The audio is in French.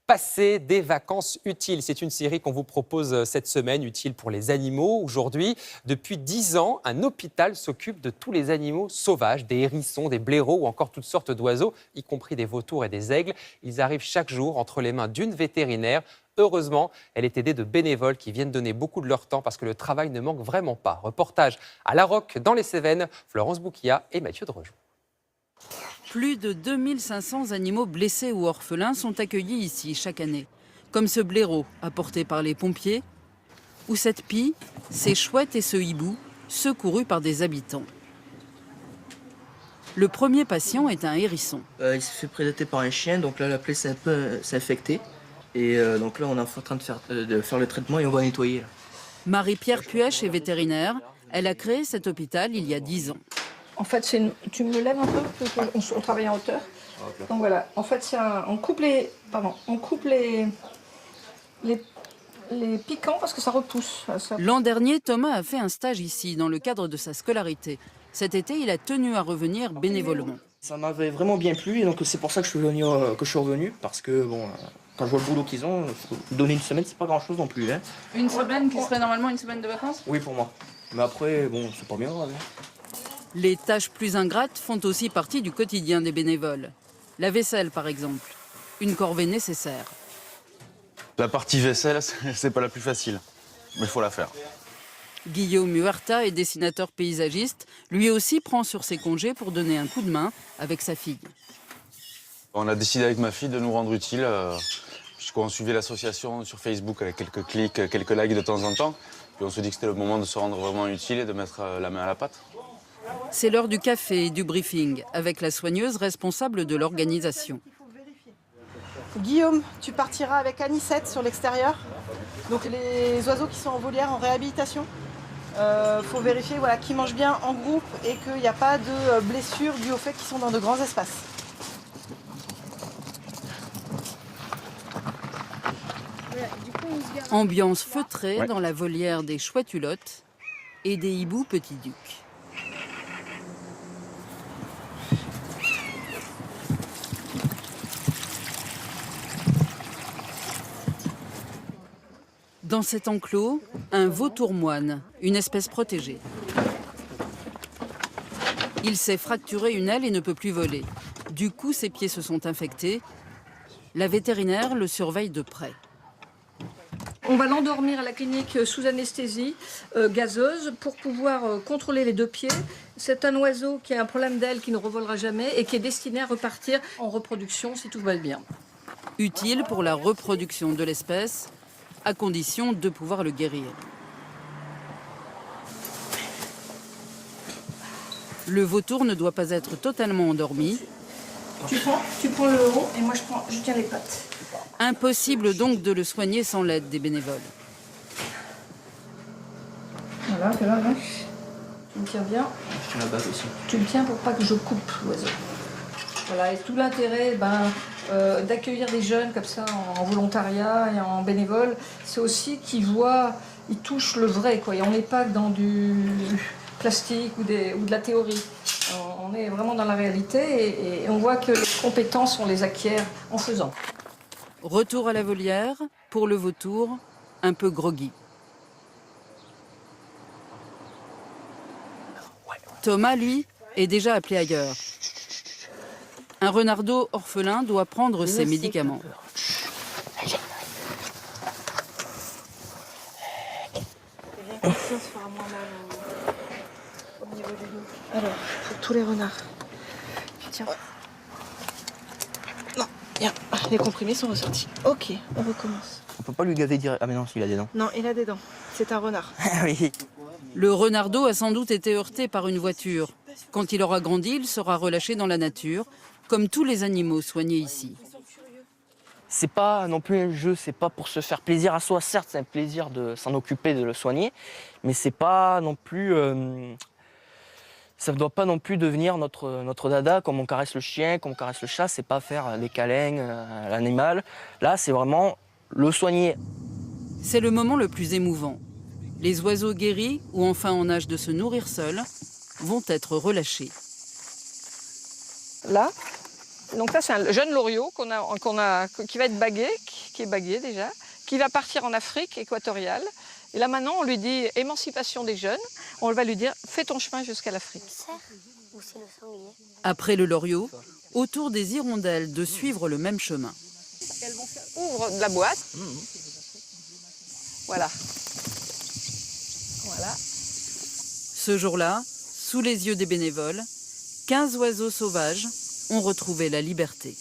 Passer des vacances utiles, c'est une série qu'on vous propose cette semaine, utile pour les animaux. Aujourd'hui, depuis 10 ans, un hôpital s'occupe de tous les animaux sauvages, des hérissons, des blaireaux ou encore toutes sortes d'oiseaux, y compris des vautours et des aigles. Ils arrivent chaque jour entre les mains d'une vétérinaire. Heureusement, elle est aidée de bénévoles qui viennent donner beaucoup de leur temps parce que le travail ne manque vraiment pas. Reportage à La Roque, dans les Cévennes, Florence Bouquilla et Mathieu Drejon. Plus de 2500 animaux blessés ou orphelins sont accueillis ici chaque année. Comme ce blaireau apporté par les pompiers ou cette pie, ces chouettes et ce hibou secourus par des habitants. Le premier patient est un hérisson. Il s'est fait prédater par un chien, donc là la plaie s'est un peu infectée. Et donc là on est en train de faire le traitement et on va nettoyer. Marie-Pierre Puech est vétérinaire. Elle a créé cet hôpital il y a 10 ans. En fait, tu me lèves un peu, on travaille en hauteur. Okay. Donc voilà, en fait, on coupe les piquants parce que ça repousse. L'an dernier, Thomas a fait un stage ici dans le cadre de sa scolarité. Cet été, il a tenu à revenir bénévolement. Ça m'avait vraiment bien plu et donc c'est pour ça que je suis revenu parce que bon, quand je vois le boulot qu'ils ont, donner une semaine, c'est pas grand-chose non plus. Hein. Une semaine qui serait normalement une semaine de vacances? Oui, pour moi. Mais après, bon, c'est pas bien grave. Hein. Les tâches plus ingrates font aussi partie du quotidien des bénévoles. La vaisselle, par exemple, une corvée nécessaire. La partie vaisselle, c'est pas la plus facile, mais il faut la faire. Guillaume Huerta est dessinateur paysagiste. Lui aussi prend sur ses congés pour donner un coup de main avec sa fille. On a décidé avec ma fille de nous rendre utile, puisqu'on suivait l'association sur Facebook avec quelques clics, quelques likes de temps en temps. Puis on se dit que c'était le moment de se rendre vraiment utile et de mettre la main à la pâte. C'est l'heure du café et du briefing, avec la soigneuse responsable de l'organisation. Guillaume, tu partiras avec Anicette sur l'extérieur. Donc les oiseaux qui sont en volière, en réhabilitation. Faut vérifier qu'ils mangent bien en groupe et qu'il n'y a pas de blessures dues au fait qu'ils sont dans de grands espaces. Ambiance feutrée dans la volière des chouettes-hulottes et des hiboux petits-ducs. Dans cet enclos, un vautour moine, une espèce protégée. Il s'est fracturé une aile et ne peut plus voler. Du coup, ses pieds se sont infectés. La vétérinaire le surveille de près. On va l'endormir à la clinique sous anesthésie gazeuse pour pouvoir contrôler les deux pieds. C'est un oiseau qui a un problème d'aile qui ne revolera jamais et qui est destiné à repartir en reproduction si tout va bien. Utile pour la reproduction de l'espèce, à condition de pouvoir le guérir. Le vautour ne doit pas être totalement endormi. Tu prends le haut et moi je tiens les pattes. Impossible donc de le soigner sans l'aide des bénévoles. Voilà, fais la vache. Tu me tiens bien. Je tiens la base aussi. Tu me tiens pour pas que je coupe l'oiseau. Voilà, et tout l'intérêt d'accueillir des jeunes comme ça en volontariat et en bénévole, c'est aussi qu'ils touchent le vrai, quoi. Et on n'est pas dans du plastique ou de la théorie. On est vraiment dans la réalité et on voit que les compétences, on les acquiert en faisant. Retour à la volière, pour le vautour, un peu groggy. Thomas, lui, est déjà appelé ailleurs. Un renardeau orphelin doit prendre ses médicaments. Alors, pour tous les renards. Tiens. Non, bien. Les comprimés sont ressortis. Ok, on recommence. On peut pas lui gaver direct. Ah mais non, il a des dents. Non, il a des dents. C'est un renard. Oui. Le renardeau a sans doute été heurté par une voiture. Quand il aura grandi, il sera relâché dans la nature, comme tous les animaux soignés ici. C'est pas non plus un jeu, c'est pas pour se faire plaisir à soi. Certes, c'est un plaisir de s'en occuper, de le soigner, mais c'est pas non plus. Ça ne doit pas non plus devenir notre dada, comme on caresse le chien, comme on caresse le chat. C'est pas faire des câlins à l'animal. Là, c'est vraiment le soigner. C'est le moment le plus émouvant. Les oiseaux guéris ou enfin en âge de se nourrir seuls vont être relâchés. Là, Donc ça, c'est un jeune loriot qui va être bagué, qui est bagué déjà, qui va partir en Afrique équatoriale. Et là maintenant, on lui dit émancipation des jeunes. On va lui dire fais ton chemin jusqu'à l'Afrique. Après le loriot, au tour des hirondelles de suivre le même chemin. Ouvre de la boîte. Voilà. Voilà. Ce jour-là, sous les yeux des bénévoles, 15 oiseaux sauvages ont retrouvé la liberté.